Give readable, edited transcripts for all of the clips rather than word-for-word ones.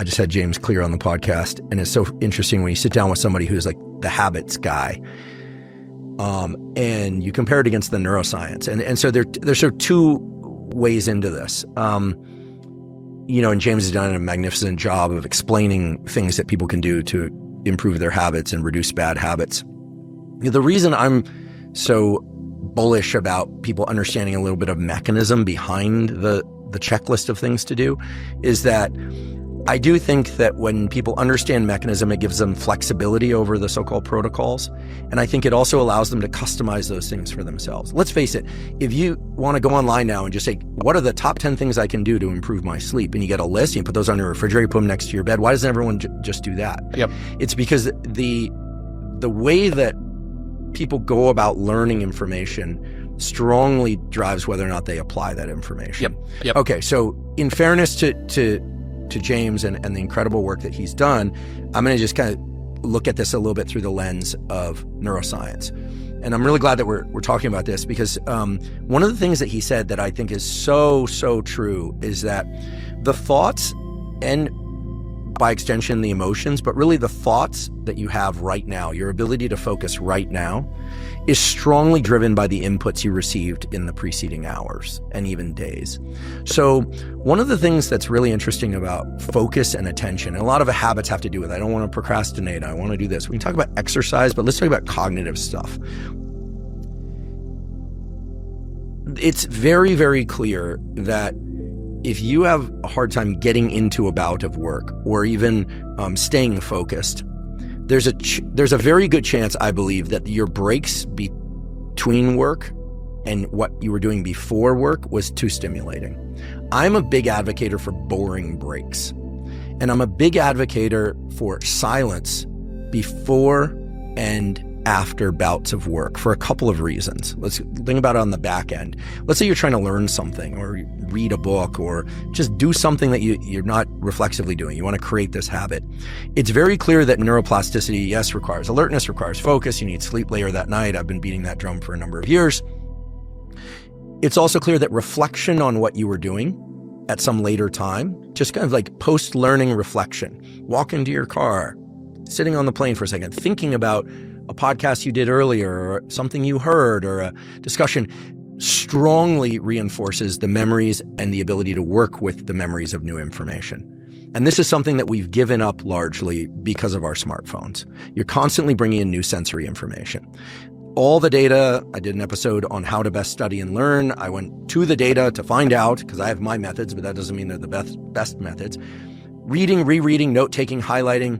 I just had James Clear on the podcast, and it's so interesting when you sit down with somebody who's like the habits guy, and you compare it against the neuroscience. And so there's sort of two ways into this. And James has done a magnificent job of explaining things that people can do to improve their habits and reduce bad habits. The reason I'm so bullish about people understanding a little bit of mechanism behind the checklist of things to do is that I do think that when people understand mechanism, it gives them flexibility over the so-called protocols. And I think it also allows them to customize those things for themselves. Let's face it, if you want to go online now and just say, what are the top 10 things I can do to improve my sleep? And you get a list, you put those on your refrigerator, put them next to your bed. Why doesn't everyone just do that? Yep. It's because the way that people go about learning information strongly drives whether or not they apply that information. Yep. Okay, so in fairness to James and the incredible work that he's done, I'm going to just kind of look at this a little bit through the lens of neuroscience. And I'm really glad that we're talking about this because one of the things that he said that I think is so true is that the thoughts and by extension the emotions, but really the thoughts that you have right now, your ability to focus right now, is strongly driven by the inputs you received in the preceding hours and even days. So one of the things that's really interesting about focus and attention, and a lot of habits have to do with, I don't want to procrastinate, I want to do this. We can talk about exercise, but let's talk about cognitive stuff. It's very, very clear that if you have a hard time getting into a bout of work or even staying focused, there's a very good chance, I believe, that your breaks between work and what you were doing before work was too stimulating. I'm a big advocate for boring breaks, and I'm a big advocate for silence before and after bouts of work for a couple of reasons. Let's think about it on the back end. Let's say you're trying to learn something or read a book or just do something that you're not reflexively doing. You want to create this habit. It's very clear that neuroplasticity, yes, requires alertness, requires focus. You need sleep later that night. I've been beating that drum for a number of years. It's also clear that reflection on what you were doing at some later time, just kind of like post-learning reflection, walk into your car, sitting on the plane for a second, thinking about a podcast you did earlier or something you heard or a discussion, strongly reinforces the memories and the ability to work with the memories of new information. And this is something that we've given up largely because of our smartphones. You're constantly bringing in new sensory information. All the data, I did an episode on how to best study and learn. I went to the data to find out, because I have my methods, but that doesn't mean they're the best methods. Reading, rereading, note-taking, highlighting,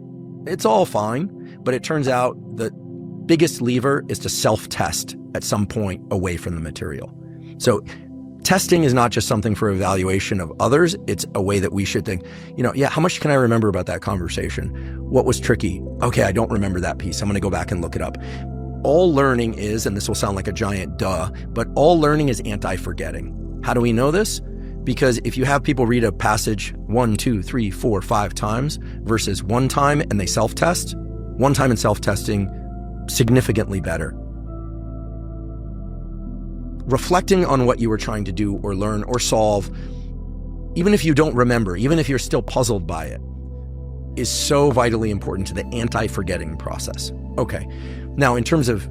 it's all fine, but it turns out that biggest lever is to self-test at some point away from the material. So testing is not just something for evaluation of others. It's a way that we should think, how much can I remember about that conversation? What was tricky? Okay, I don't remember that piece. I'm going to go back and look it up. All learning is, and this will sound like a giant duh, but all learning is anti-forgetting. How do we know this? Because if you have people read a passage 1, 2, 3, 4, 5 times versus one time and they self-test, one time in self-testing, significantly better. Reflecting on what you were trying to do or learn or solve, even if you don't remember, even if you're still puzzled by it, is so vitally important to the anti-forgetting process. Okay, now in terms of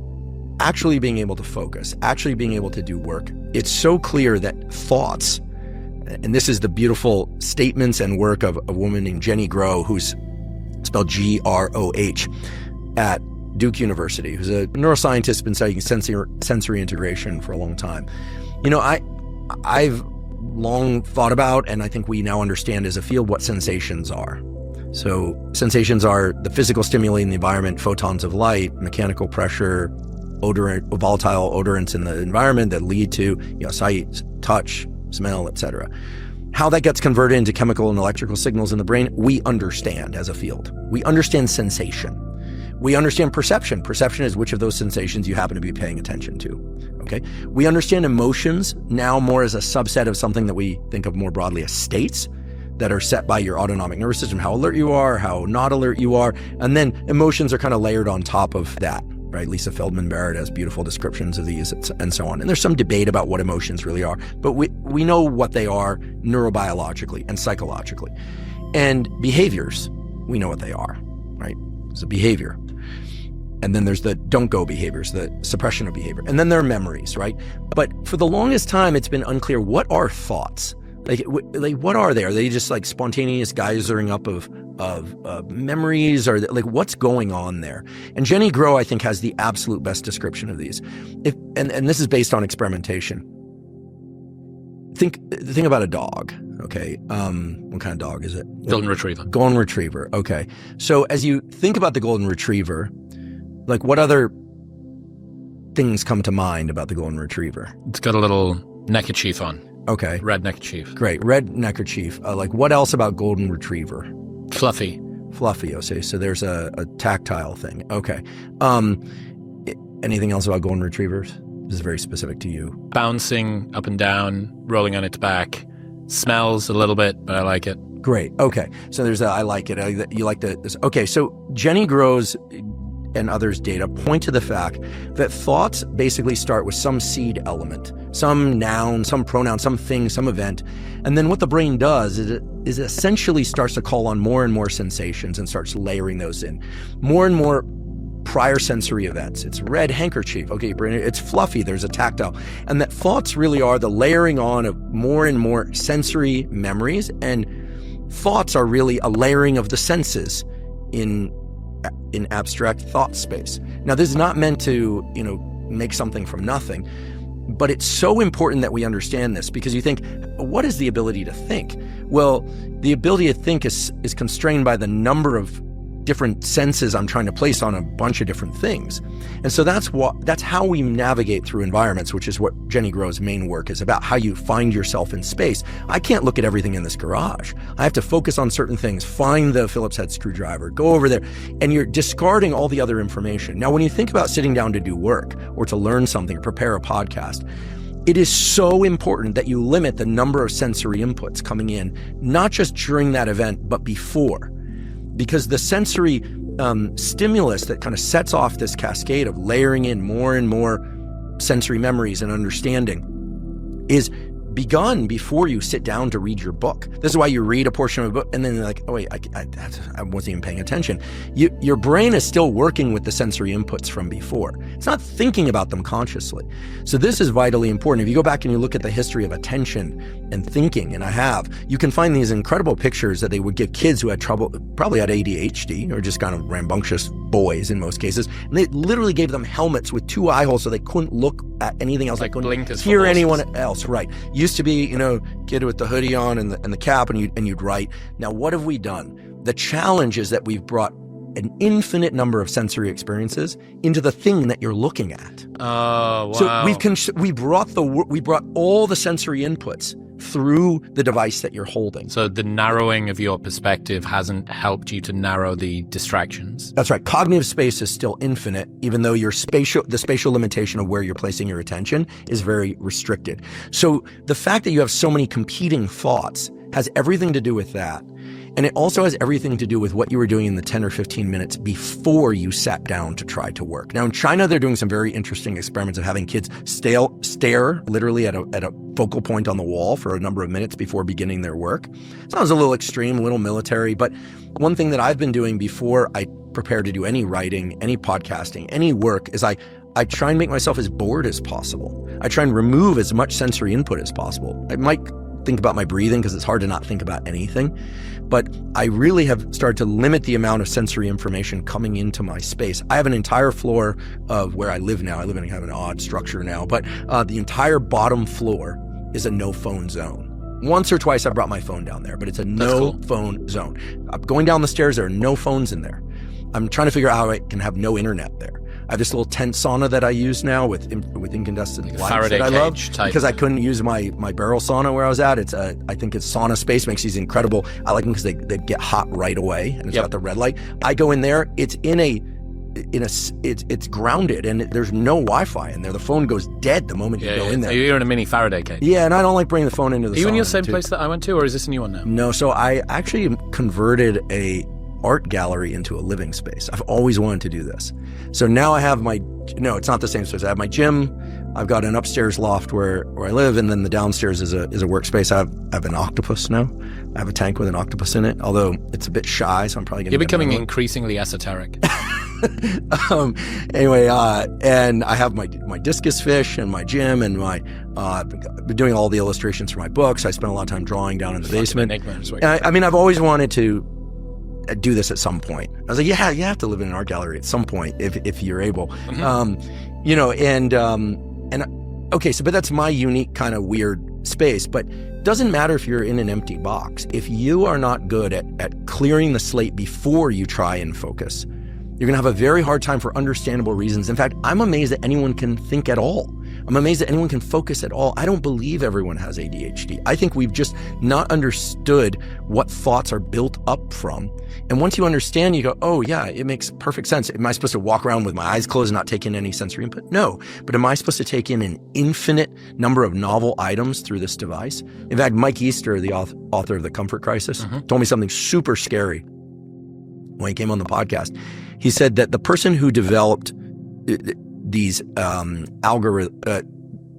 actually being able to focus, actually being able to do work, it's so clear that thoughts, and this is the beautiful statements and work of a woman named Jenny Groh, who's spelled G-R-O-H, at Duke University, who's a neuroscientist, been studying sensory integration for a long time. I've long thought about, and I think we now understand as a field, what sensations are. So sensations are the physical stimuli in the environment, photons of light, mechanical pressure, volatile odorants in the environment that lead to sight, touch, smell, etc. How that gets converted into chemical and electrical signals in the brain, we understand as a field. We understand sensation. We understand perception. Perception is which of those sensations you happen to be paying attention to, okay? We understand emotions now more as a subset of something that we think of more broadly as states that are set by your autonomic nervous system, how alert you are, how not alert you are, and then emotions are kind of layered on top of that, right? Lisa Feldman Barrett has beautiful descriptions of these and so on. And there's some debate about what emotions really are, but we know what they are neurobiologically and psychologically. And behaviors, we know what they are, right? It's a behavior. And then there's the don't go behaviors, the suppression of behavior. And then there are memories, right? But for the longest time, it's been unclear, what are thoughts? Like what are they? Are they just like spontaneous geysering up of memories, or like what's going on there? And Jenny Grow, I think, has the absolute best description of these. And this is based on experimentation. Think about a dog, okay? What kind of dog is it? Golden Retriever. Golden Retriever, okay. So as you think about the Golden Retriever, like what other things come to mind about the Golden Retriever? It's got a little neckerchief on. Okay. Red neckerchief. Great, red neckerchief. Like what else about Golden Retriever? Fluffy. Fluffy, okay. So there's a tactile thing. Okay. Anything else about Golden Retrievers? This is very specific to you. Bouncing up and down, rolling on its back. Smells a little bit, but I like it. Great. Okay. So there's I like it. You like this. Okay. So Jenny Grow's and others' data point to the fact that thoughts basically start with some seed element, some noun, some pronoun, some thing, some event. And then what the brain does is it essentially starts to call on more and more sensations and starts layering those in. More and more prior sensory events. It's red handkerchief. Okay, brain, it's fluffy. There's a tactile. And that thoughts really are the layering on of more and more sensory memories. And thoughts are really a layering of the senses in abstract thought space. Now, this is not meant to, make something from nothing, but it's so important that we understand this, because you think, what is the ability to think? Well, the ability to think is constrained by the number of different senses I'm trying to place on a bunch of different things. And so that's how we navigate through environments, which is what Jenny Grow's main work is about, how you find yourself in space. I can't look at everything in this garage. I have to focus on certain things, find the Phillips head screwdriver, go over there, and you're discarding all the other information. Now, when you think about sitting down to do work or to learn something or prepare a podcast, it is so important that you limit the number of sensory inputs coming in, not just during that event, but before. Because the sensory stimulus that kind of sets off this cascade of layering in more and more sensory memories and understanding is begun before you sit down to read your book. This is why you read a portion of a book and then you're like, oh wait, I wasn't even paying attention. Your brain is still working with the sensory inputs from before. It's not thinking about them consciously. So this is vitally important. If you go back and you look at the history of attention and thinking, and you can find these incredible pictures that they would give kids who had trouble, probably had ADHD or just kind of rambunctious boys in most cases. And they literally gave them helmets with 2 eye holes so they couldn't look at anything else. Like they couldn't blinkers hear anyone else. Right. Used to be, kid with the hoodie on and the cap, and you'd write. Now, what have we done? The challenge is that we've brought an infinite number of sensory experiences into the thing that you're looking at. Oh, wow. So we brought all the sensory inputs through the device that you're holding. So the narrowing of your perspective hasn't helped you to narrow the distractions. That's right. Cognitive space is still infinite, even though the spatial limitation of where you're placing your attention is very restricted. So the fact that you have so many competing thoughts has everything to do with that. And it also has everything to do with what you were doing in the 10 or 15 minutes before you sat down to try to work. Now, in China, they're doing some very interesting experiments of having kids stare literally at a focal point on the wall for a number of minutes before beginning their work. Sounds a little extreme, a little military, but one thing that I've been doing before I prepare to do any writing, any podcasting, any work is I try and make myself as bored as possible. I try and remove as much sensory input as possible. I might think about my breathing because it's hard to not think about anything. But I really have started to limit the amount of sensory information coming into my space. I have an entire floor of where I live now. I live in kind of an odd structure now, but the entire bottom floor is a no phone zone. Once or twice I brought my phone down there, but it's a no phone zone. I'm going down the stairs, there are no phones in there. I'm trying to figure out how I can have no internet there. I have this little tent sauna that I use now with incandescent lights Faraday that I love type. because I couldn't use my barrel sauna where I was at. I think it's Sauna Space makes these incredible. I like them because they get hot right away and it's got the red light. I go in there. It's it's grounded and there's no Wi-Fi in there. The phone goes dead the moment you go in there. So you're in a mini Faraday cage. Yeah, and I don't like bringing the phone into the sauna. Are you in your same place that I went to, or is this a new one now? No, so I actually converted a art gallery into a living space. I've always wanted to do this. So now I have my No, it's not the same space. I have my gym. I've got an upstairs loft where I live, and then the downstairs is a workspace. I have an octopus now. I have a tank with an octopus in it, although it's a bit shy, so I'm probably going to. You're becoming increasingly esoteric. Anyway, and I have my discus fish and my gym and my I've been doing all the illustrations for my books. I spend a lot of time drawing down in the basement. I mean, I've always wanted to do this at some point. I was like, yeah, you have to live in an art gallery at some point if you're able. Mm-hmm. Okay, but that's my unique kind of weird space. But it doesn't matter if you're in an empty box. If you are not good at clearing the slate before you try and focus, you're going to have a very hard time for understandable reasons. In fact, I'm amazed that anyone can think at all. I'm amazed that anyone can focus at all. I don't believe everyone has ADHD. I think we've just not understood what thoughts are built up from. And once you understand, you go, oh yeah, it makes perfect sense. Am I supposed to walk around with my eyes closed and not take in any sensory input? No. But am I supposed to take in an infinite number of novel items through this device? In fact, Mike Easter, the author of The Comfort Crisis, told me something super scary when he came on the podcast. He said that the person who developed these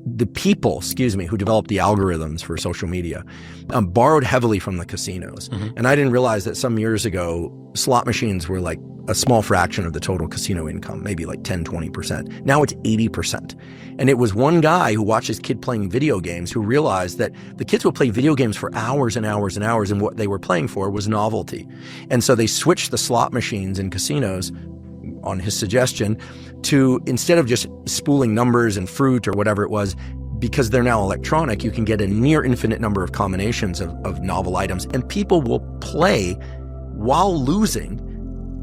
the people who developed the algorithms for social media borrowed heavily from the casinos. Mm-hmm. And I didn't realize that some years ago, slot machines were like a small fraction of the total casino income, maybe like 10, 20%. Now it's 80%. And it was one guy who watched his kid playing video games who realized that the kids would play video games for hours and hours and hours, and what they were playing for was novelty. And so they switched the slot machines in casinos, on his suggestion, to, instead of just spooling numbers and fruit or whatever it was, because they're now electronic, you can get a near infinite number of combinations of novel items, and people will play while losing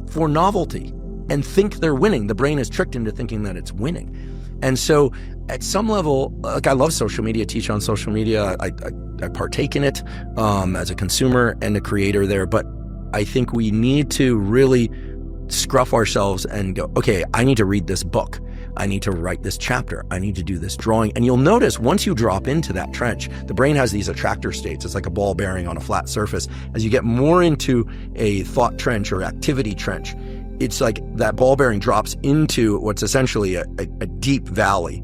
for novelty and think they're winning. The brain is tricked into thinking that it's winning. And so at some level, like, I love social media, teach on social media. I partake in it as a consumer and a creator there. But I think we need to really scruff ourselves and go, okay, I need to read this book. I need to write this chapter. I need to do this drawing. And you'll notice once you drop into that trench, the brain has these attractor states. It's like a ball bearing on a flat surface. As you get more into a thought trench or activity trench, it's like that ball bearing drops into what's essentially a deep valley.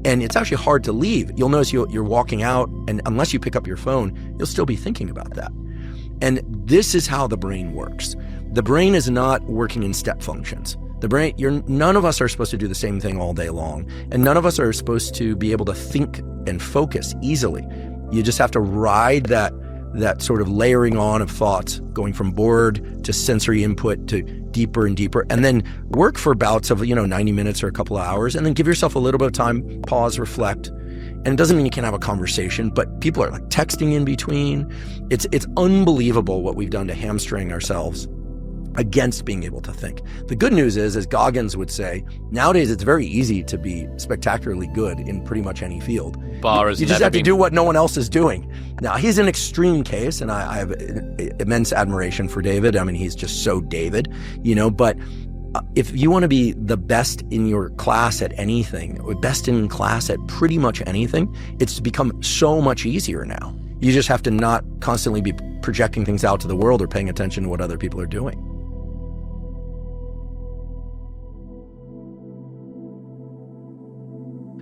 And it's actually hard to leave. You'll notice you're walking out, and unless you pick up your phone, you'll still be thinking about that. And this is how the brain works. The brain is not working in step functions. The brain, none of us are supposed to do the same thing all day long. And none of us are supposed to be able to think and focus easily. You just have to ride that sort of layering on of thoughts, going from bored to sensory input to deeper and deeper, and then work for bouts of 90 minutes or a couple of hours, and then give yourself a little bit of time, pause, reflect. And it doesn't mean you can't have a conversation, but people are like texting in between. It's unbelievable what we've done to hamstring ourselves against being able to think. The good news is, as Goggins would say, nowadays it's very easy to be spectacularly good in pretty much any field. You just have to do what no one else is doing. Now, he's an extreme case, and I have immense admiration for David. I mean, he's just so David, but if you want to be the best in your class at anything, or best in class at pretty much anything, it's become so much easier now. You just have to not constantly be projecting things out to the world or paying attention to what other people are doing.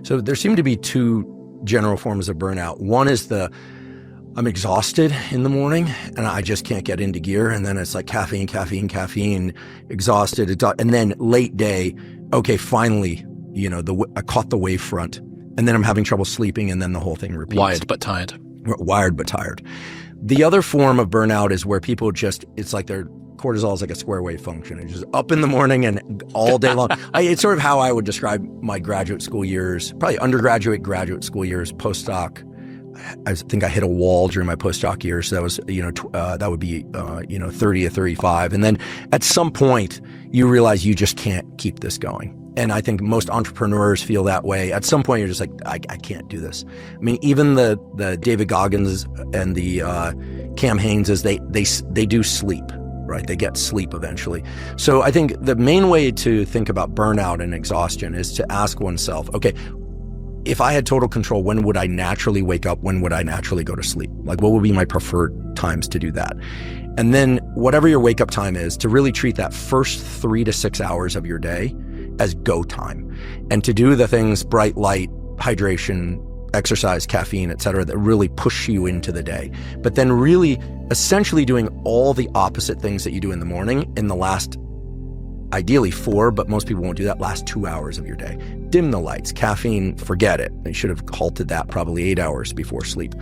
So there seem to be two general forms of burnout. One is I'm exhausted in the morning and I just can't get into gear. And then it's like caffeine, exhausted. And then late day, okay, finally, I caught the wave front, and then I'm having trouble sleeping, and then the whole thing repeats. Wired but tired. The other form of burnout is where people it's like their cortisol is like a square wave function. It's just up in the morning and all day long. It's sort of how I would describe my graduate school years, probably undergraduate, graduate school years, postdoc. I think I hit a wall during my postdoc years. So that was, that would be, 30 or 35. And then at some point you realize you just can't keep this going. And I think most entrepreneurs feel that way. At some point, you're just like, I can't do this. I mean, even the David Goggins and the Cam Hayneses, they do sleep, right? They get sleep eventually. So I think the main way to think about burnout and exhaustion is to ask oneself, okay, if I had total control, when would I naturally wake up? When would I naturally go to sleep? Like, what would be my preferred times to do that? And then whatever your wake up time is, to really treat that first 3 to 6 hours of your day as go time, and to do the things, bright light, hydration, exercise, caffeine, et cetera, that really push you into the day. But then really essentially doing all the opposite things that you do in the morning in the last, ideally 4, but most people won't do that, last 2 hours of your day. Dim the lights, caffeine, forget it. You should have halted that probably 8 hours before sleep.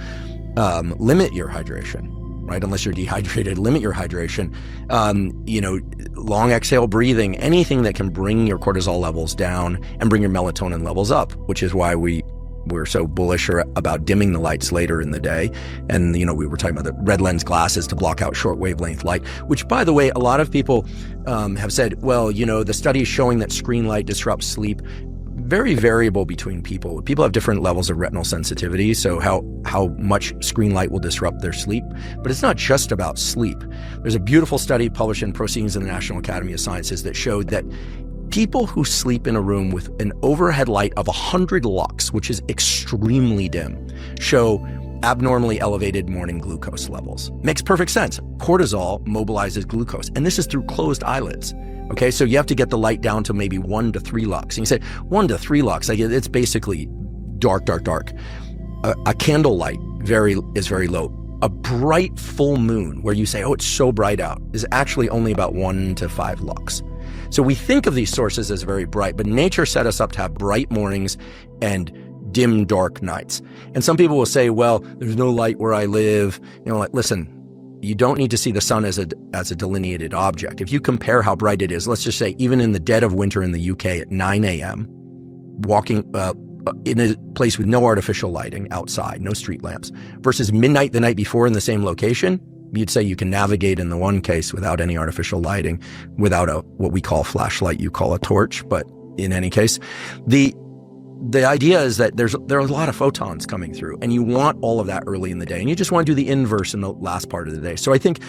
Limit your hydration, right? Unless you're dehydrated, limit your hydration. Long exhale breathing, anything that can bring your cortisol levels down and bring your melatonin levels up, which is why we're so bullish about dimming the lights later in the day. And, we were talking about the red lens glasses to block out short wavelength light, which, by the way, a lot of people have said, well, the study is showing that screen light disrupts sleep. Very variable between people. People have different levels of retinal sensitivity, so how much screen light will disrupt their sleep. But it's not just about sleep. There's a beautiful study published in Proceedings of the National Academy of Sciences that showed that people who sleep in a room with an overhead light of 100 lux, which is extremely dim, show abnormally elevated morning glucose levels. Makes perfect sense. Cortisol mobilizes glucose, and this is through closed eyelids. Okay, so you have to get the light down to maybe 1 to 3 lux. And you say, 1 to 3 lux, it's basically dark, dark, dark. A candle light is very low. A bright full moon, where you say, oh, it's so bright out, is actually only about 1 to 5 lux. So we think of these sources as very bright, but nature set us up to have bright mornings and dim, dark nights. And some people will say, well, there's no light where I live. Listen, you don't need to see the sun as a delineated object. If you compare how bright it is, let's just say even in the dead of winter in the UK at 9 a.m., walking in a place with no artificial lighting outside, no street lamps, versus midnight the night before in the same location, you'd say you can navigate in the one case without any artificial lighting, without what we call flashlight, you call a torch. But in any case, the idea is that there are a lot of photons coming through, and you want all of that early in the day, and you just want to do the inverse in the last part of the day. So I think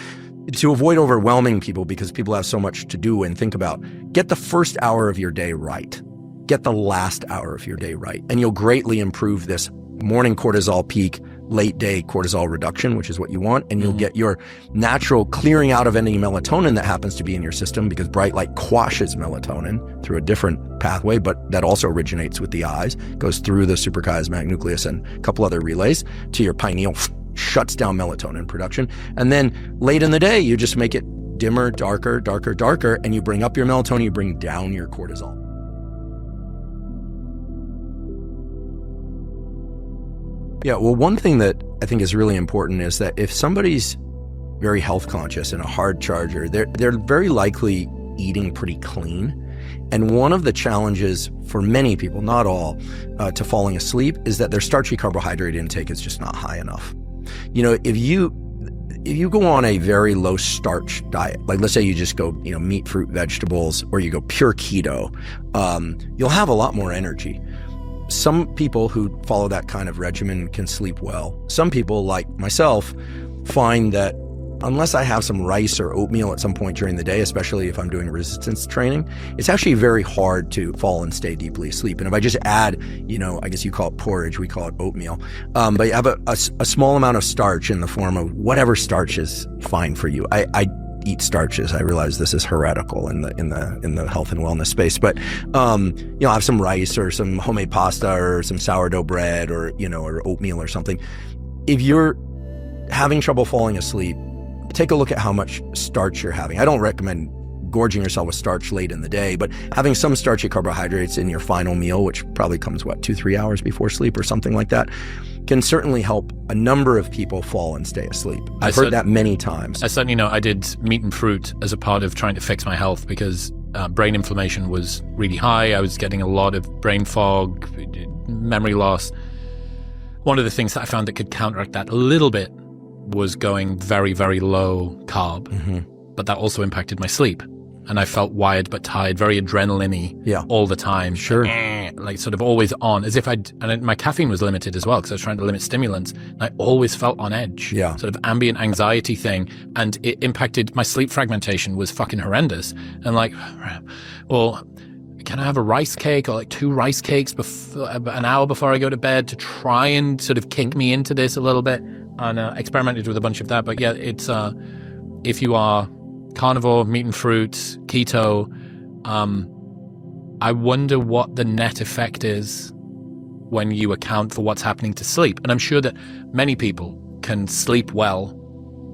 to avoid overwhelming people, because people have so much to do and think about, get the first hour of your day right. Get the last hour of your day right, and you'll greatly improve this morning cortisol peak, late day cortisol reduction, which is what you want, and you'll get your natural clearing out of any melatonin that happens to be in your system, because bright light quashes melatonin through a different pathway, but that also originates with the eyes, goes through the suprachiasmatic nucleus and a couple other relays to your pineal, shuts down melatonin production. And then late in the day, you just make it dimmer, darker, darker, darker, and you bring up your melatonin, you bring down your cortisol. Yeah, well, one thing that I think is really important is that if somebody's very health conscious and a hard charger, they're very likely eating pretty clean. And one of the challenges for many people, not all, to falling asleep is that their starchy carbohydrate intake is just not high enough. If you go on a very low starch diet, like let's say you just go, meat, fruit, vegetables, or you go pure keto, you'll have a lot more energy. Some people who follow that kind of regimen can sleep well. Some people, like myself, find that unless I have some rice or oatmeal at some point during the day, especially if I'm doing resistance training, it's actually very hard to fall and stay deeply asleep. And if I just add, I guess you call it porridge, we call it oatmeal, but you have a small amount of starch in the form of whatever starch is fine for you. I eat starches. I realize this is heretical in the health and wellness space, but have some rice or some homemade pasta or some sourdough bread or oatmeal or something. If you're having trouble falling asleep, take a look at how much starch you're having. I don't recommend gorging yourself with starch late in the day, but having some starchy carbohydrates in your final meal, which probably comes 2-3 hours before sleep or something like that, can certainly help a number of people fall and stay asleep. I've heard that many times. I certainly know I did meat and fruit as a part of trying to fix my health because brain inflammation was really high. I was getting a lot of brain fog, memory loss. One of the things that I found that could counteract that a little bit was going very, very low carb, but that also impacted my sleep. And I felt wired but tired, very adrenaline-y all the time. Sure. Like sort of always on, as if and my caffeine was limited as well because I was trying to limit stimulants. And I always felt on edge. Yeah. Sort of ambient anxiety thing. And it impacted my sleep fragmentation was fucking horrendous. And well, can I have a rice cake or 2 rice cakes an hour before I go to bed to try and sort of kick me into this a little bit? And experimented with a bunch of that. But yeah, it's if you are carnivore, meat and fruit, keto, I wonder what the net effect is when you account for what's happening to sleep. And I'm sure that many people can sleep well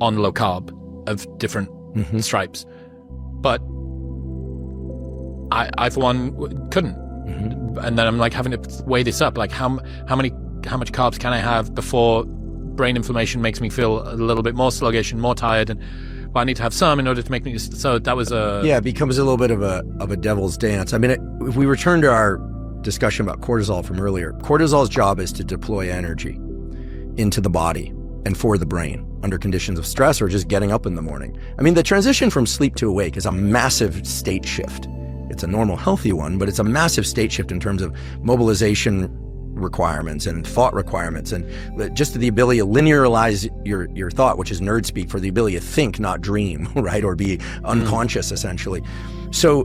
on low carb of different stripes. But I for one, couldn't. And then I'm like having to weigh this up. Like how much carbs can I have before brain inflammation makes me feel a little bit more sluggish and more tired? And I need to have some in order to make me. So that was it becomes a little bit of a devil's dance. I mean, if we return to our discussion about cortisol from earlier, cortisol's job is to deploy energy into the body and for the brain under conditions of stress or just getting up in the morning. I mean, the transition from sleep to awake is a massive state shift. It's a normal, healthy one, but it's a massive state shift in terms of mobilization requirements and thought requirements and just the ability to linearize your thought, which is nerd speak for the ability to think, not dream, right? Or be unconscious, essentially. So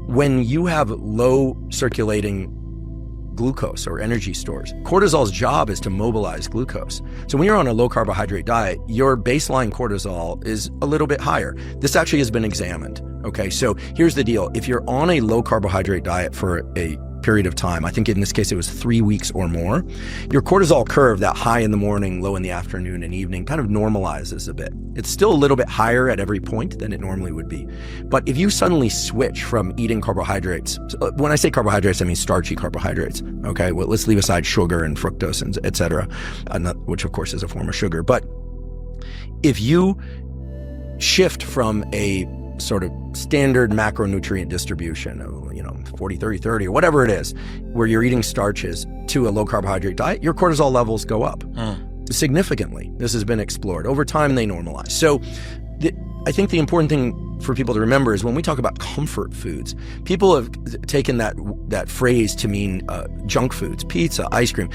when you have low circulating glucose or energy stores, cortisol's job is to mobilize glucose. So when you're on a low carbohydrate diet, your baseline cortisol is a little bit higher. This actually has been examined. Okay, so here's the deal. If you're on a low carbohydrate diet for a period of time, I think in this case it was 3 weeks or more, your cortisol curve, that high in the morning, low in the afternoon and evening, kind of normalizes a bit. It's still a little bit higher at every point than it normally would be. But if you suddenly switch from eating carbohydrates, when I say carbohydrates, I mean starchy carbohydrates, okay? Well, let's leave aside sugar and fructose and et cetera, which of course is a form of sugar. But if you shift from a sort of standard macronutrient distribution of, 40, 30, 30, or whatever it is, where you're eating starches to a low carbohydrate diet, your cortisol levels go up significantly. This has been explored. Over time, they normalize. So I think the important thing for people to remember is when we talk about comfort foods, people have taken that phrase to mean junk foods, pizza, ice cream.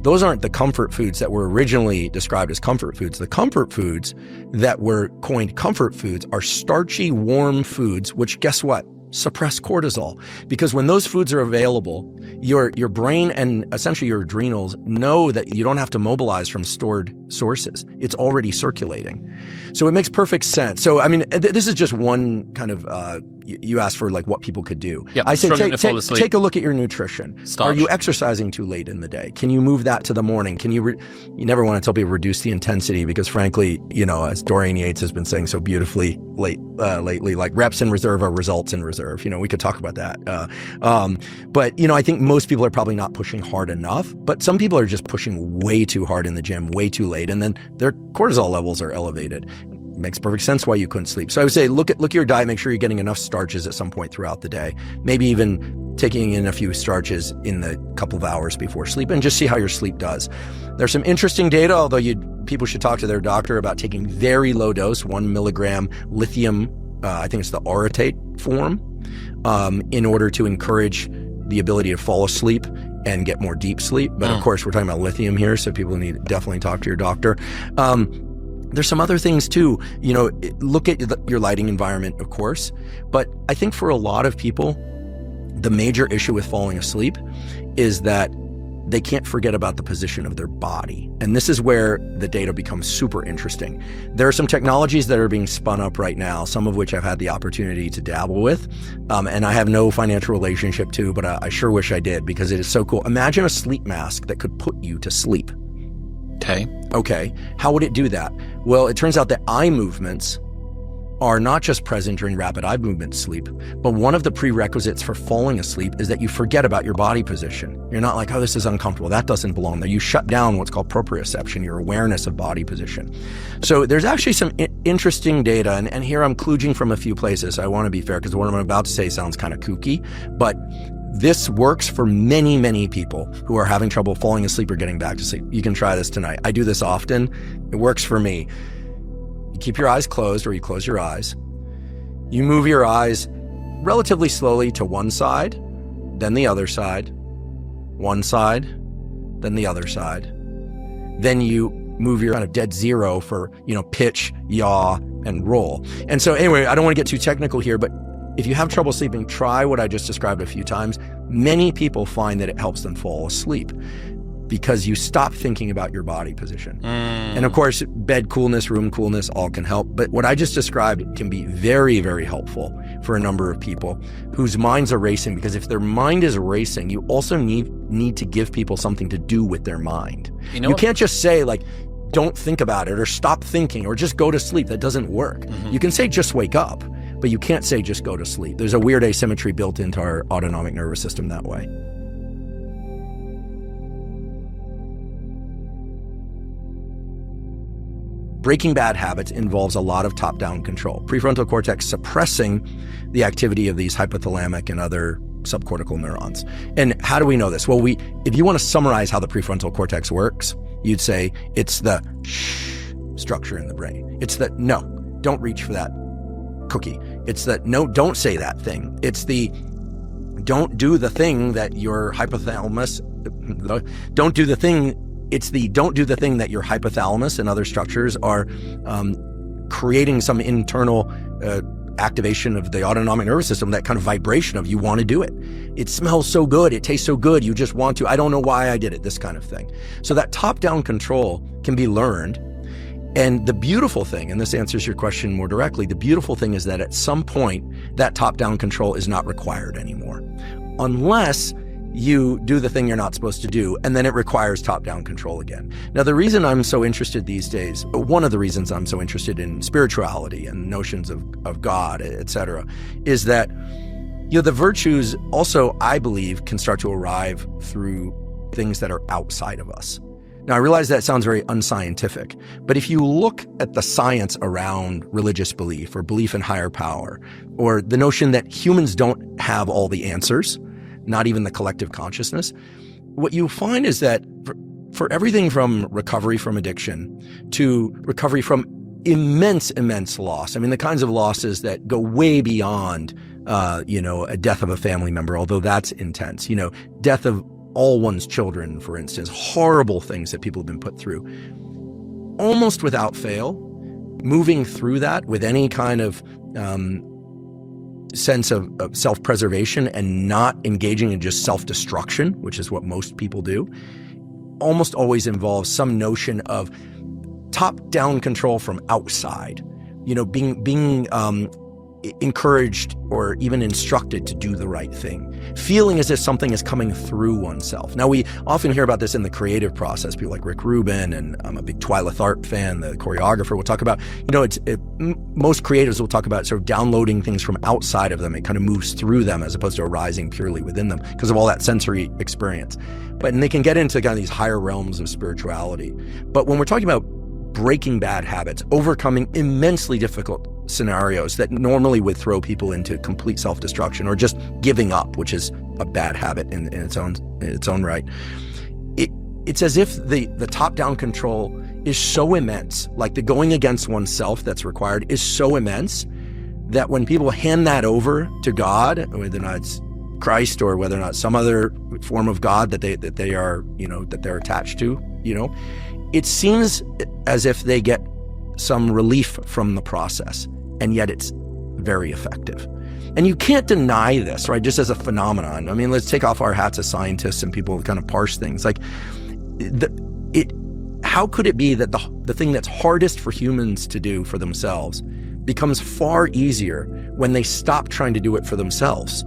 Those aren't the comfort foods that were originally described as comfort foods. The comfort foods that were coined comfort foods are starchy, warm foods, which guess what? Suppress cortisol, because when those foods are available, your brain and essentially your adrenals know that you don't have to mobilize from stored sources. It's already circulating. So it makes perfect sense. So, I mean, this is just one kind of, you asked for like what people could do. Yep, I say take a look at your nutrition. Starch. Are you exercising too late in the day? Can you move that to the morning? Can you you never want to tell people reduce the intensity because frankly, as Dorian Yates has been saying so beautifully lately, like reps in reserve are results in reserve. We could talk about that. But I think most people are probably not pushing hard enough, but some people are just pushing way too hard in the gym, way too late, and then their cortisol levels are elevated. Makes perfect sense why you couldn't sleep. So I would say look at your diet, make sure you're getting enough starches at some point throughout the day, maybe even taking in a few starches in the couple of hours before sleep, and just see how your sleep does. There's some interesting data, although people should talk to their doctor about taking very low dose, 1 milligram lithium, I think it's the orotate form, in order to encourage the ability to fall asleep and get more deep sleep. But of course, we're talking about lithium here, so people need to definitely talk to your doctor. There's some other things too. Look at your lighting environment, of course. But I think for a lot of people, the major issue with falling asleep is that they can't forget about the position of their body. And this is where the data becomes super interesting. There are some technologies that are being spun up right now, some of which I've had the opportunity to dabble with. And I have no financial relationship to, but I sure wish I did because it is so cool. Imagine a sleep mask that could put you to sleep. Okay. How would it do that? Well, it turns out that eye movements are not just present during rapid eye movement sleep, but one of the prerequisites for falling asleep is that you forget about your body position. You're not like, oh, this is uncomfortable. That doesn't belong there. You shut down what's called proprioception, your awareness of body position. So there's actually some interesting data, and here I'm kludging from a few places. I want to be fair because what I'm about to say sounds kind of kooky, but this works for many, many people who are having trouble falling asleep or getting back to sleep. You can try this tonight. I do this often. It works for me. You keep your eyes closed or you close your eyes. You move your eyes relatively slowly to one side, then the other side, one side, then the other side. Then you move your kind of dead zero for, pitch, yaw, and roll. And so anyway, I don't want to get too technical here, but if you have trouble sleeping, try what I just described a few times. Many people find that it helps them fall asleep because you stop thinking about your body position. And of course, bed coolness, room coolness, all can help. But what I just described can be very, very helpful for a number of people whose minds are racing, because if their mind is racing, you also need to give people something to do with their mind. You can't just say like, don't think about it, or stop thinking, or just go to sleep. That doesn't work. You can say just wake up, but you can't say just go to sleep. There's a weird asymmetry built into our autonomic nervous system that way. Breaking bad habits involves a lot of top-down control. Prefrontal cortex suppressing the activity of these hypothalamic and other subcortical neurons. And how do we know this? Well, if you want to summarize how the prefrontal cortex works, you'd say it's the shh structure in the brain. It's the no, don't reach for that cookie. It's the no, don't say that thing. It's the don't do the thing that your hypothalamus, don't do the thing. It's the don't do the thing that your hypothalamus and other structures are creating some internal activation of the autonomic nervous system, that kind of vibration of you want to do it. It smells so good. It tastes so good. You just want to. I don't know why I did it, this kind of thing. So that top-down control can be learned. And the beautiful thing, and this answers your question more directly, the beautiful thing is that at some point, that top-down control is not required anymore. Unless you do the thing you're not supposed to do, and then it requires top-down control again. Now, the reason I'm so interested these days, one of the reasons I'm so interested in spirituality and notions of God, etc., is that the virtues also, I believe, can start to arrive through things that are outside of us. Now, I realize that sounds very unscientific, but if you look at the science around religious belief or belief in higher power, or the notion that humans don't have all the answers, not even the collective consciousness, what you find is that for everything from recovery from addiction to recovery from immense loss, I mean, the kinds of losses that go way beyond, a death of a family member, although that's intense, death of all one's children, for instance, horrible things that people have been put through, almost without fail, moving through that with any kind of sense of self-preservation and not engaging in just self-destruction, which is what most people do, almost always involves some notion of top-down control from outside, being encouraged or even instructed to do the right thing, feeling as if something is coming through oneself. Now, we often hear about this in the creative process. People like Rick Rubin, and I'm a big Twyla Tharp fan, the choreographer, will talk about, most creatives will talk about sort of downloading things from outside of them. It kind of moves through them as opposed to arising purely within them because of all that sensory experience. And they can get into kind of these higher realms of spirituality. But when we're talking about breaking bad habits, overcoming immensely difficult scenarios that normally would throw people into complete self-destruction or just giving up, which is a bad habit in its own right. It's as if the top-down control is so immense, like the going against oneself that's required is so immense that when people hand that over to God, whether or not it's Christ or whether or not some other form of God that they are, that they're attached to, it seems as if they get some relief from the process, and yet it's very effective. And you can't deny this, right? Just as a phenomenon. I mean, let's take off our hats as scientists and people who kind of parse things. Like, how could it be that the thing that's hardest for humans to do for themselves becomes far easier when they stop trying to do it for themselves?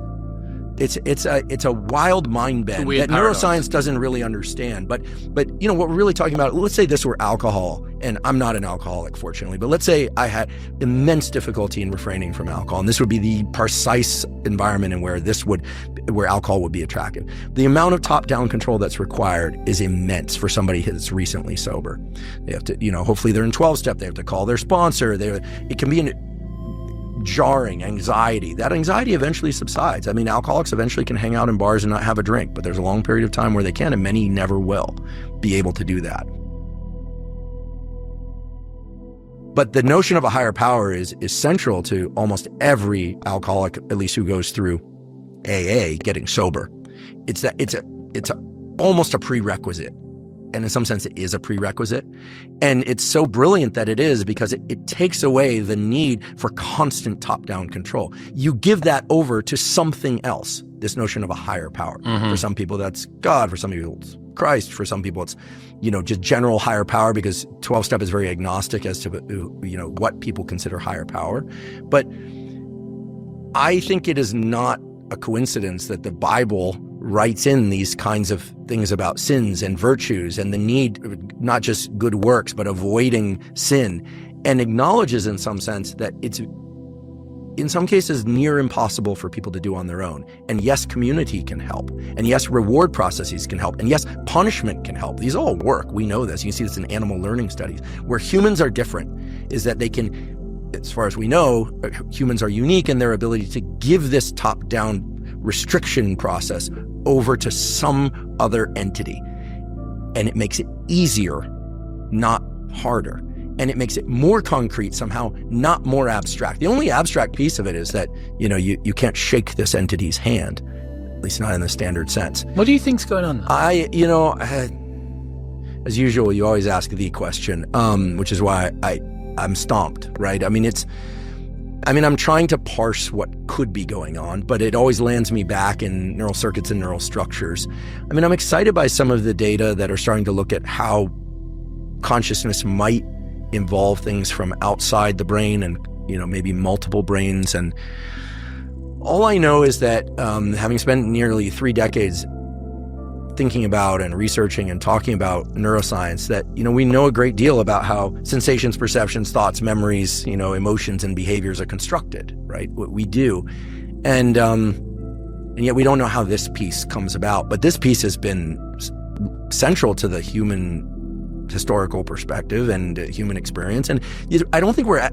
It's a wild mind bend that neuroscience doesn't really understand. But what we're really talking about, let's say this were alcohol, and I'm not an alcoholic, fortunately, but let's say I had immense difficulty in refraining from alcohol, and this would be the precise environment in where alcohol would be attractive. The amount of top-down control that's required is immense for somebody that's recently sober. They have to, hopefully they're in 12-step, they have to call their sponsor. It can be jarring anxiety. That anxiety eventually subsides. I mean, alcoholics eventually can hang out in bars and not have a drink, but there's a long period of time where they can, and many never will be able to do that. But the notion of a higher power is central to almost every alcoholic, at least who goes through AA, getting sober. It's almost a prerequisite. And in some sense, it is a prerequisite. And it's so brilliant that it is because it takes away the need for constant top-down control. You give that over to something else, this notion of a higher power. Mm-hmm. For some people, that's God. For some people, it's Christ. For some people, it's, just general higher power, because 12-step is very agnostic as to, what people consider higher power. But I think it is not a coincidence that the Bible writes in these kinds of things about sins and virtues and the need, not just good works, but avoiding sin, and acknowledges in some sense that it's, in some cases, near impossible for people to do on their own. And yes, community can help. And yes, reward processes can help. And yes, punishment can help. These all work. We know this. You see this in animal learning studies. Where humans are different is that they can, as far as we know, humans are unique in their ability to give this top-down restriction process over to some other entity. And it makes it easier, not harder. And it makes it more concrete somehow, not more abstract. The only abstract piece of it is that, you can't shake this entity's hand, at least not in the standard sense. What do you think's going on? As usual, you always ask the question, which is why I'm stumped, right? I'm trying to parse what could be going on, but it always lands me back in neural circuits and neural structures. I'm excited by some of the data that are starting to look at how consciousness might involve things from outside the brain and, maybe multiple brains. And all I know is that having spent nearly 3 decades thinking about and researching and talking about neuroscience, that, we know a great deal about how sensations, perceptions, thoughts, memories, emotions and behaviors are constructed, right? What we do. And yet we don't know how this piece comes about. But this piece has been central to the human historical perspective and human experience. And I don't think we're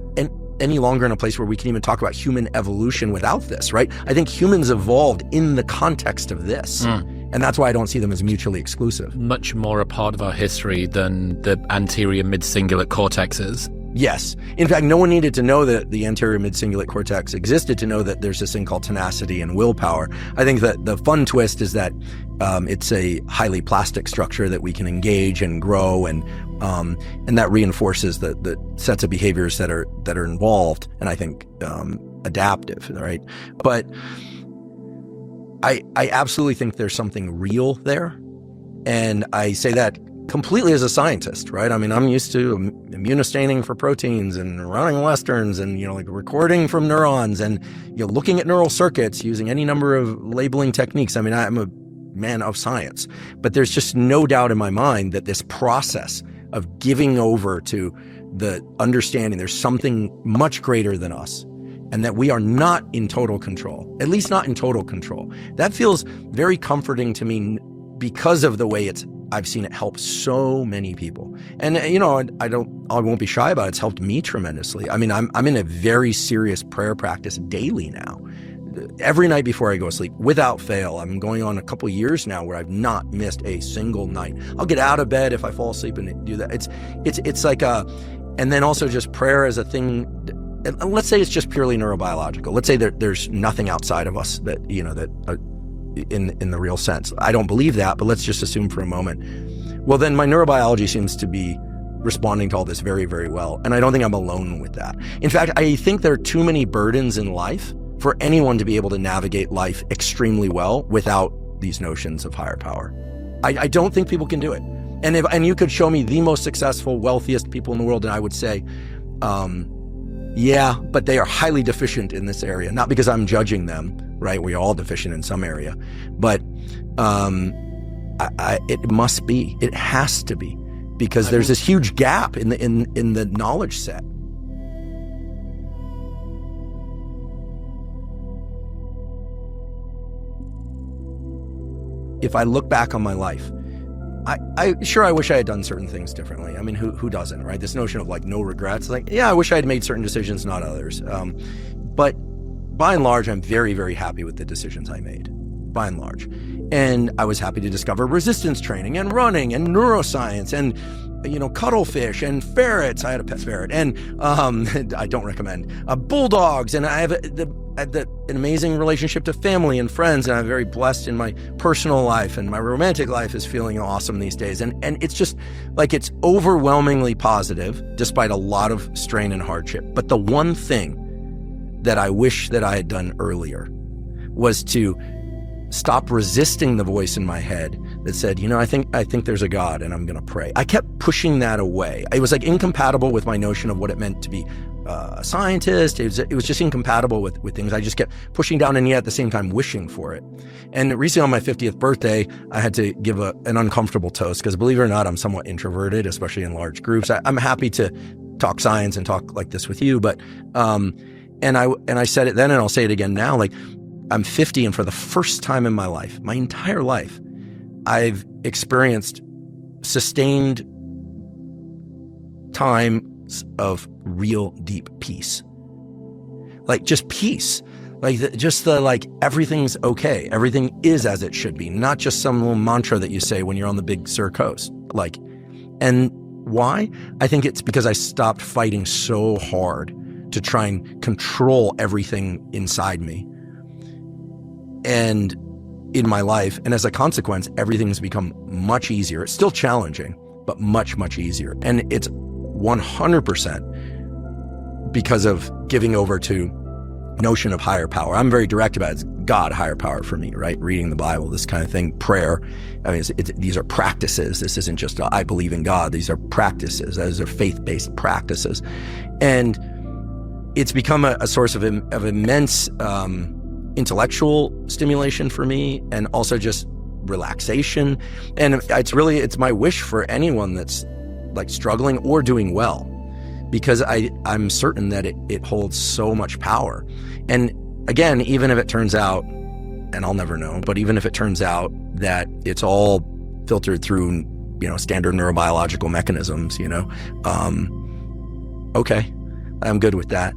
any longer in a place where we can even talk about human evolution without this, right? I think humans evolved in the context of this. And that's why I don't see them as mutually exclusive. Much more a part of our history than the anterior mid-cingulate cortexes. Yes. In fact, no one needed to know that the anterior mid-cingulate cortex existed to know that there's this thing called tenacity and willpower. I think that the fun twist is that it's a highly plastic structure that we can engage and grow, and that reinforces the sets of behaviors that are involved, and I think adaptive, right? But I absolutely think there's something real there, and I say that completely as a scientist, right? I'm used to immunostaining for proteins and running westerns and, recording from neurons and, looking at neural circuits using any number of labeling techniques. I'm a man of science, but there's just no doubt in my mind that this process of giving over to the understanding there's something much greater than us and that we are not in total control, at least not in total control. That feels very comforting to me because of the way I've seen it help so many people. And, I won't be shy about it. It's helped me tremendously. I'm in a very serious prayer practice daily now. Every night before I go to sleep, without fail. I'm going on a couple years now where I've not missed a single night. I'll get out of bed if I fall asleep and do that. It's like and then also just prayer as a thing. Let's say it's just purely neurobiological. Let's say there's nothing outside of us that, in the real sense. I don't believe that, but let's just assume for a moment. Well, then my neurobiology seems to be responding to all this very, very well. And I don't think I'm alone with that. In fact, I think there are too many burdens in life for anyone to be able to navigate life extremely well without these notions of higher power. I don't think people can do it. And you could show me the most successful, wealthiest people in the world, and I would say, yeah, but they are highly deficient in this area. Not because I'm judging them, right? We're all deficient in some area, but it must be. It has to be, because there's this huge gap in the knowledge set. If I look back on my life, I wish I had done certain things differently. Who doesn't, right? This notion of no regrets. I wish I had made certain decisions, not others. But by and large, I'm very, very happy with the decisions I made, by and large. And I was happy to discover resistance training and running and neuroscience and, cuttlefish and ferrets. I had a pet ferret, and I don't recommend bulldogs. And I have an amazing relationship to family and friends, and I'm very blessed in my personal life, and my romantic life is feeling awesome these days. And it's just it's overwhelmingly positive, despite a lot of strain and hardship. But the one thing that I wish that I had done earlier was to stop resisting the voice in my head that said, I think there's a God and I'm going to pray. I kept pushing that away. It was incompatible with my notion of what it meant to be a scientist. It was just incompatible with things I just kept pushing down, and yet at the same time wishing for it. And recently on my 50th birthday, I had to give an uncomfortable toast because, believe it or not, I'm somewhat introverted, especially in large groups. I'm happy to talk science and talk like this with you, but and I said it then, and I'll say it again now. Like, I'm 50, and for the first time in my life, my entire life, I've experienced sustained times of real deep peace. Like, just peace. Like, like, everything's okay. Everything is as it should be. Not just some little mantra that you say when you're on the Big Sur coast. Like, and why? I think it's because I stopped fighting so hard to try and control everything inside me and in my life. And as a consequence, everything's become much easier. It's still challenging, but much, much easier. And it's 100% because of giving over to notion of higher power. I'm very direct about it. It's God, higher power for me, right? Reading the Bible, this kind of thing, prayer. I mean, these are practices. This isn't just I believe in God. These are practices. These are faith-based practices. And it's become a source of immense intellectual stimulation for me, and also just relaxation. And it's my wish for anyone that's like struggling or doing well, because I'm certain that it holds so much power. And again, even if it turns out, and I'll never know, but even if it turns out that it's all filtered through, standard neurobiological mechanisms, okay, I'm good with that.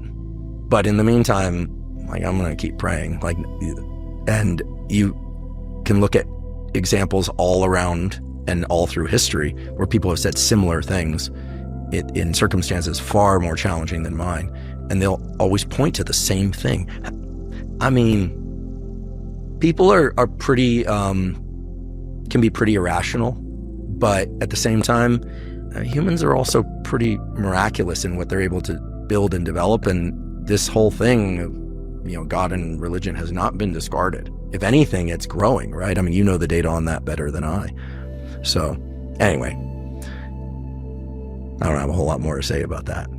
But in the meantime, like, I'm going to keep praying. Like, and you can look at examples all around and all through history where people have said similar things in circumstances far more challenging than mine, and they'll always point to the same thing. I mean, people are pretty can be pretty irrational, but at the same time, humans are also pretty miraculous in what they're able to build and develop. And this whole thing of, God and religion has not been discarded. If anything, it's growing, right? I mean, you know the data on that better than I. So anyway, I don't have a whole lot more to say about that.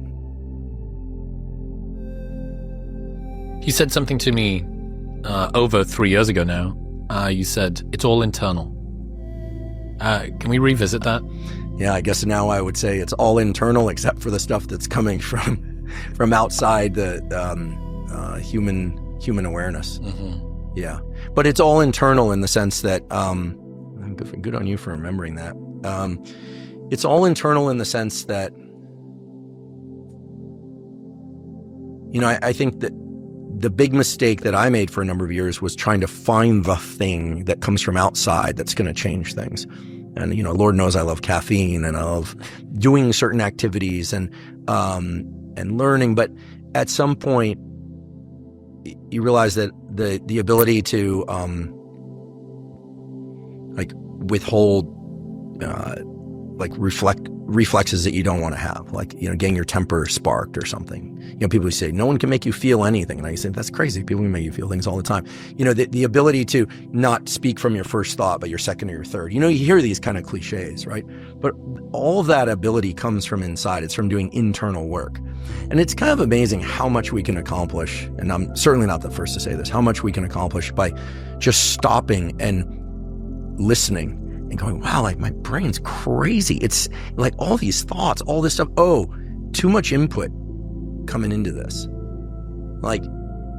You said something to me over 3 years ago now. You said, it's all internal. Can we revisit that? Yeah, I guess now I would say it's all internal except for the stuff that's coming from outside the human awareness. Mm-hmm. Yeah, but it's all internal in the sense that good on you for remembering that. It's all internal in the sense that, I think that the big mistake that I made for a number of years was trying to find the thing that comes from outside that's going to change things. And, Lord knows I love caffeine and I love doing certain activities and learning. But at some point, you realize that the ability to withhold reflexes that you don't want to have, like, getting your temper sparked or something. People say no one can make you feel anything, and I say that's crazy. People can make you feel things all the time. The ability to not speak from your first thought but your second or your third. You hear these kind of cliches, right? But all of that ability comes from inside. It's from doing internal work. And it's kind of amazing how much we can accomplish, and I'm certainly not the first to say this, how much we can accomplish by just stopping and listening and going, wow, like, my brain's crazy. It's like all these thoughts, all this stuff. Oh, too much input coming into this. Like,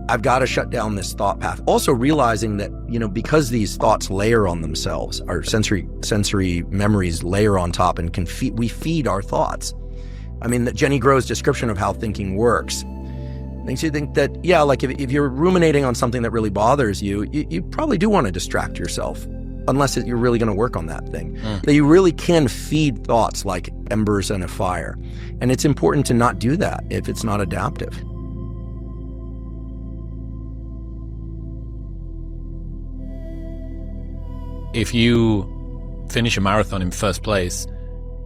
I've got to shut down this thought path. Also realizing that, because these thoughts layer on themselves, our sensory memories layer on top and we feed our thoughts. I mean, Jenny Grove's description of how thinking works makes you think that, yeah, like if you're ruminating on something that really bothers you, you probably do want to distract yourself, unless you're really going to work on that thing. That you really can feed thoughts like embers in a fire. And it's important to not do that if it's not adaptive. If you finish a marathon in first place,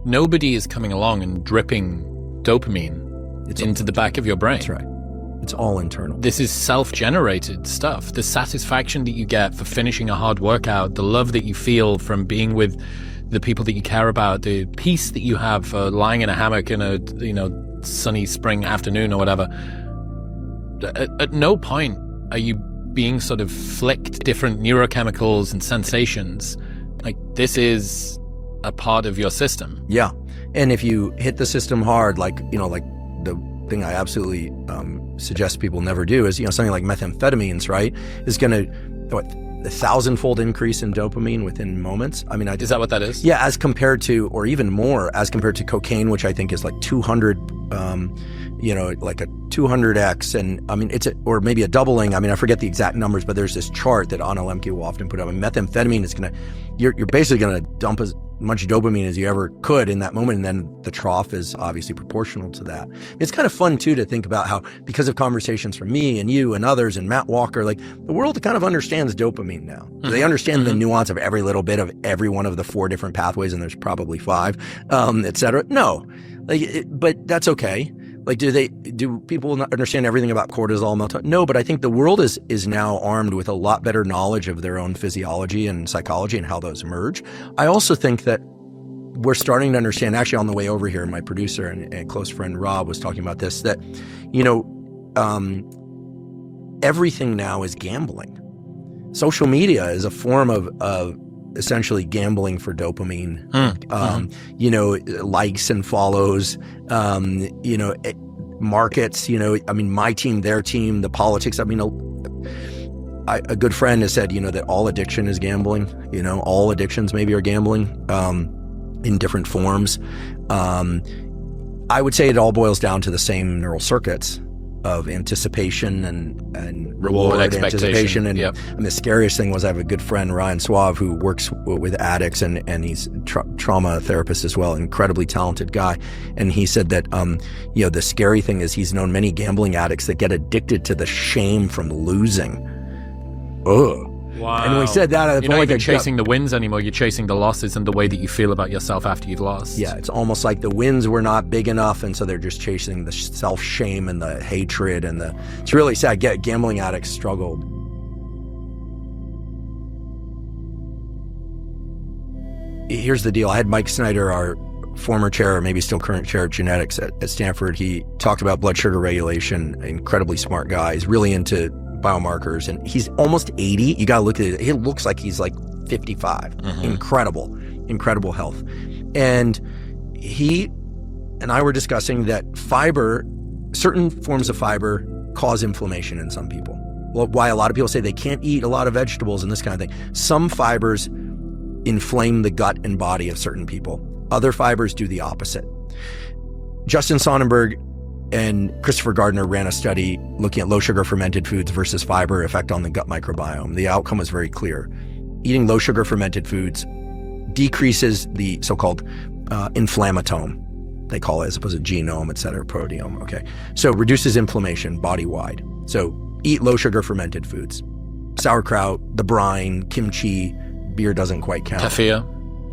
nobody is coming along and dripping dopamine into the back of your brain. That's right. It's all internal. This is self-generated stuff. The satisfaction that you get for finishing a hard workout, the love that you feel from being with the people that you care about, the peace that you have for lying in a hammock in a sunny spring afternoon or whatever. At no point are you being sort of flicked different neurochemicals and sensations. Like, this is a part of your system. Yeah. And if you hit the system hard, like the thing I absolutely suggest people never do is, something like methamphetamines, right, is going to, 1,000-fold increase in dopamine within moments. I mean, is that what that is? Yeah, as compared to, or even more, as compared to cocaine, which I think is like 200, like a 200x, and I mean, or maybe a doubling. I mean, I forget the exact numbers, but there's this chart that Anna Lemke will often put up. And methamphetamine is you're basically gonna dump as much dopamine as you ever could in that moment, and then the trough is obviously proportional to that. It's kind of fun too to think about how, because of conversations from me and you and others and Matt Walker, like the world kind of understands dopamine now. Mm-hmm. They understand the nuance of every little bit of every one of the 4 different pathways, and there's probably 5, et cetera. No, but that's okay. Like, do people not understand everything about cortisol, melatonin? No, but I think the world is now armed with a lot better knowledge of their own physiology and psychology and how those emerge. I also think that we're starting to understand, actually on the way over here, my producer and close friend Rob was talking about this, that, everything now is gambling. Social media is a form of essentially gambling for dopamine, likes and follows, markets, I mean, my team, their team, the politics. I mean, a good friend has said, that all addiction is gambling, all addictions maybe are gambling, in different forms. I would say it all boils down to the same neural circuits of anticipation and reward, anticipation. And, and the scariest thing was, I have a good friend, Ryan Suave, who works with addicts and he's trauma therapist as well, incredibly talented guy. And he said that, the scary thing is he's known many gambling addicts that get addicted to the shame from losing. Ugh. Wow. And when we said that, you're not even chasing the wins anymore. You're chasing the losses and the way that you feel about yourself after you've lost. Yeah, it's almost like the wins were not big enough, and so they're just chasing the self-shame and the hatred and it's really sad. Gambling addicts struggled. Here's the deal. I had Mike Snyder, our former chair, or maybe still current chair of genetics at Stanford. He talked about blood sugar regulation, incredibly smart guy. He's really into biomarkers, and he's almost 80. You gotta look at it. He looks like he's like 55. Mm-hmm. Incredible health. And he and I were discussing that certain forms of fiber cause inflammation in some people. Well, why a lot of people say they can't eat a lot of vegetables and this kind of thing. Some fibers inflame the gut and body of certain people. Other fibers do the opposite. Justin Sonnenberg and Christopher Gardner ran a study looking at low sugar fermented foods versus fiber effect on the gut microbiome. The outcome was very clear. Eating low sugar fermented foods decreases the so-called inflammatome, they call it, as opposed to genome, et cetera, proteome. Okay, so reduces inflammation body-wide. So eat low sugar fermented foods. Sauerkraut, the brine, kimchi, beer doesn't quite count. Kefir.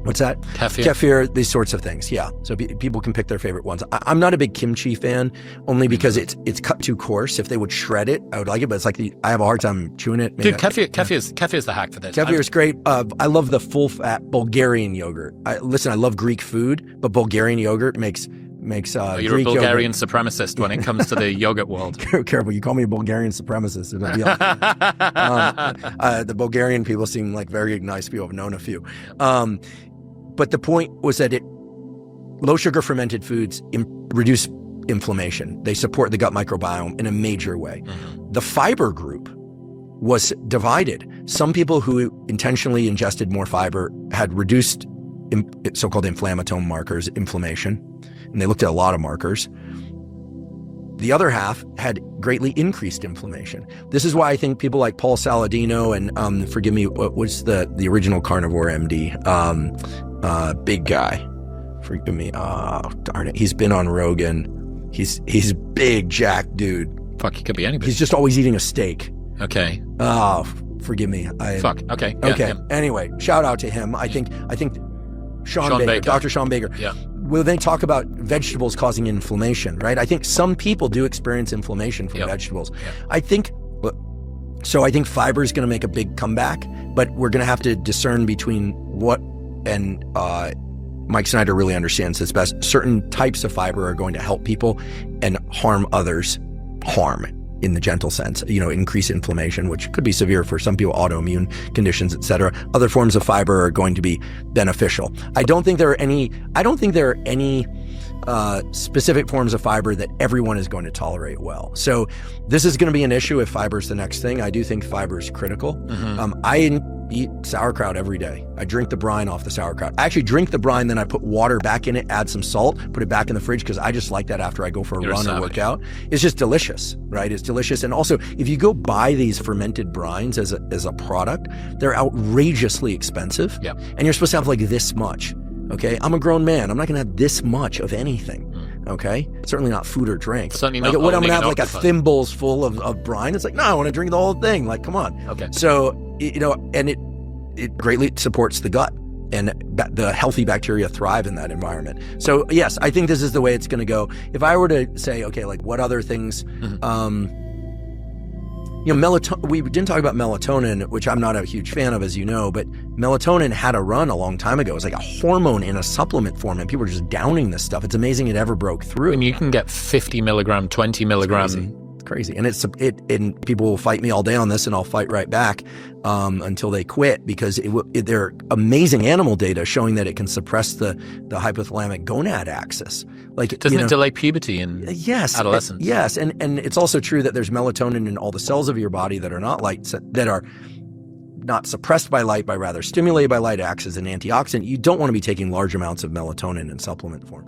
What's that? Kefir, these sorts of things, yeah. So people can pick their favorite ones. I'm not a big kimchi fan, only because it's cut too coarse. If they would shred it, I would like it, but it's like I have a hard time chewing it. Dude, kefir is the hack for this. Kefir is great. I love the full-fat Bulgarian yogurt. I love Greek food, but Bulgarian yogurt makes you're Greek a Bulgarian yogurt. Supremacist when it comes to the yogurt world. Careful, you call me a Bulgarian supremacist. The Bulgarian people seem like very nice people. I've known a few. But the point was that low sugar fermented foods reduce inflammation. They support the gut microbiome in a major way. Mm-hmm. The fiber group was divided. Some people who intentionally ingested more fiber had reduced so-called inflammatome markers, inflammation, and they looked at a lot of markers. The other half had greatly increased inflammation. This is why I think people like Paul Saladino and forgive me, what was the original carnivore MD? Big guy. Forgive me. Oh, darn it. He's been on Rogan. He's big, jack dude. Fuck, he could be anybody. He's just always eating a steak. Okay. Oh, forgive me. Fuck. Okay. Yeah, okay. Yeah. Anyway, shout out to him. I think Sean Baker, Dr. Sean Baker. Yeah. Well, they talk about vegetables causing inflammation, right? I think some people do experience inflammation from vegetables. Yep. I think fiber is going to make a big comeback, but we're going to have to discern between what and Mike Snyder really understands this best. Certain types of fiber are going to help people and harm others, harm in the gentle sense, increase inflammation, which could be severe for some people, autoimmune conditions, etc. Other forms of fiber are going to be beneficial. I don't think there are any specific forms of fiber that everyone is going to tolerate well. So this is going to be an issue if fiber is the next thing. I do think fiber is critical. I eat sauerkraut every day. I drink the brine off the sauerkraut. I actually drink the brine, then I put water back in it, add some salt, put it back in the fridge because I just like that after I go for a run or work out. It's just delicious, right? It's delicious. And also, if you go buy these fermented brines as a product, they're outrageously expensive. Yep. And you're supposed to have like this much. Okay, I'm a grown man. I'm not gonna have this much of anything. Okay, certainly not food or drink. Certainly like, not. What I'm gonna have like a thimbles full of brine. It's like, no, I want to drink the whole thing. Like, come on. Okay. So and it greatly supports the gut, and the healthy bacteria thrive in that environment. So yes, I think this is the way it's gonna go. If I were to say, okay, like what other things? We didn't talk about melatonin, which I'm not a huge fan of, as you know, but melatonin had a run a long time ago. It was like a hormone in a supplement form, and people were just downing this stuff. It's amazing it ever broke through. And you can get 50 milligram, 20 milligram. It's crazy. And and people will fight me all day on this, and I'll fight right back until they quit, because there are amazing animal data showing that it can suppress the hypothalamic gonad axis. Like, doesn't it delay puberty in adolescence? Yes, and it's also true that there's melatonin in all the cells of your body that are not suppressed by light, but rather stimulated by light, acts as an antioxidant. You don't want to be taking large amounts of melatonin in supplement form.